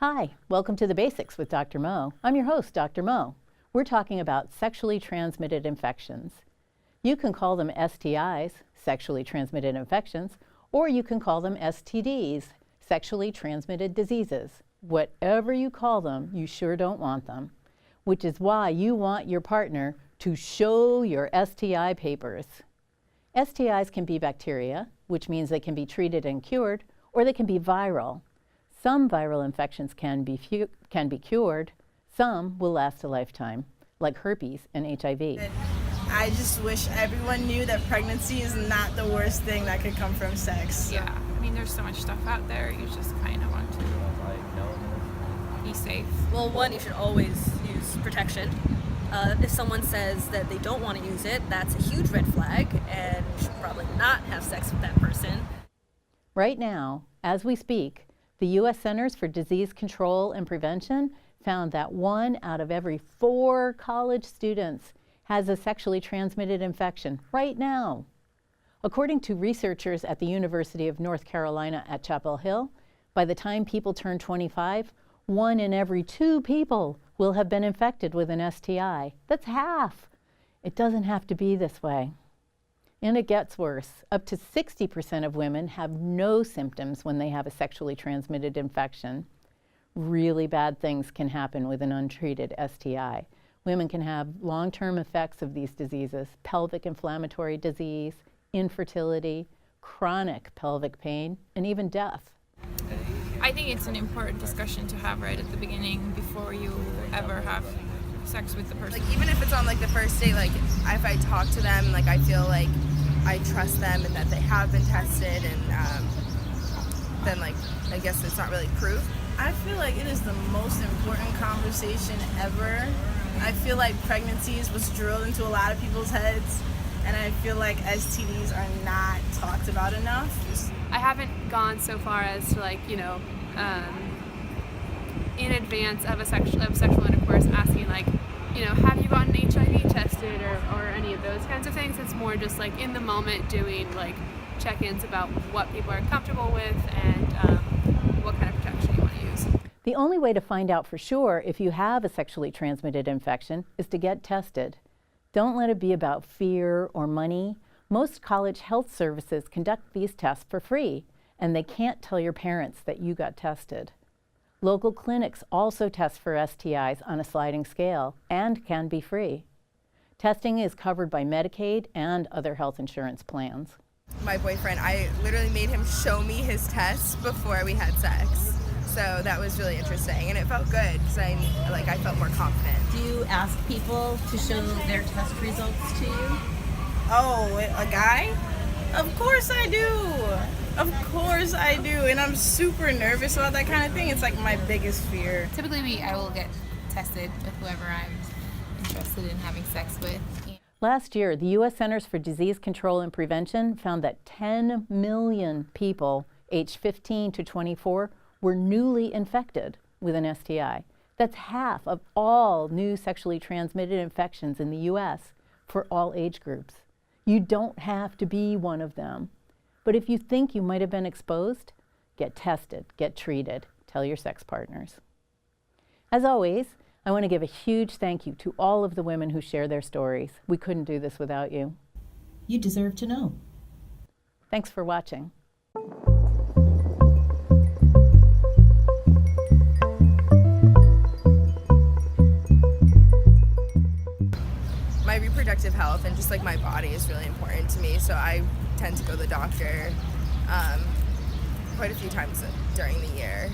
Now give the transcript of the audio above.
Hi, welcome to The Basics with Dr. Mo. I'm your host, Dr. Mo. We're talking about sexually transmitted infections. You can call them STIs, sexually transmitted infections, or you can call them STDs, sexually transmitted diseases. Whatever you call them, you sure don't want them, which is why you want your partner to show your STI papers. STIs can be bacteria, which means they can be treated and cured, or they can be viral. Some viral infections can be cured. Some will last a lifetime, like herpes and HIV. I just wish everyone knew that pregnancy is not the worst thing that could come from sex. Yeah, I mean, there's so much stuff out there. You just kind of want to be safe. Well, one, you should always use protection. If someone says that they don't want to use it, that's a huge red flag, and you should probably not have sex with that person. Right now, as we speak, the U.S. Centers for Disease Control and Prevention found that 1 out of every 4 college students has a sexually transmitted infection right now. According to researchers at the University of North Carolina at Chapel Hill, by the time people turn 25, 1 in every 2 people will have been infected with an STI. That's half. It doesn't have to be this way. And it gets worse. Up to 60% of women have no symptoms when they have a sexually transmitted infection. Really bad things can happen with an untreated STI. Women can have long-term effects of these diseases: pelvic inflammatory disease, infertility, chronic pelvic pain, and even death. I think it's an important discussion to have right at the beginning before you ever have sex with the person. Like, even if it's on like the first date, like if I talk to them, like I feel like I trust them and that they have been tested, and then like I guess it's not really proof. I feel like it is the most important conversation ever. I feel like pregnancies was drilled into a lot of people's heads, and I feel like STDs are not talked about enough. I haven't gone so far as to in advance of sexual intercourse asking have you gotten HIV tested or any of those kinds of things. It's more just like in the moment doing check-ins about what people are comfortable with and what kind of protection you want to use. The only way to find out for sure if you have a sexually transmitted infection is to get tested. Don't let it be about fear or money. Most college health services conduct these tests for free, and they can't tell your parents that you got tested. Local clinics also test for STIs on a sliding scale and can be free. Testing is covered by Medicaid and other health insurance plans. My boyfriend, I literally made him show me his tests before we had sex. So that was really interesting, and it felt good because I felt more confident. Do you ask people to show their test results to you? Oh, a guy? Of course I do. Of course I do, and I'm super nervous about that kind of thing. It's like my biggest fear. Typically, I will get tested with whoever I'm interested in having sex with. Last year, the U.S. Centers for Disease Control and Prevention found that 10 million people aged 15 to 24 were newly infected with an STI. That's half of all new sexually transmitted infections in the U.S. for all age groups. You don't have to be one of them. But if you think you might have been exposed, get tested, get treated, tell your sex partners. As always, I want to give a huge thank you to all of the women who share their stories. We couldn't do this without you. You deserve to know. Thanks for watching. My reproductive health and just like my body is really important to me, so I tend to go to the doctor quite a few times during the year.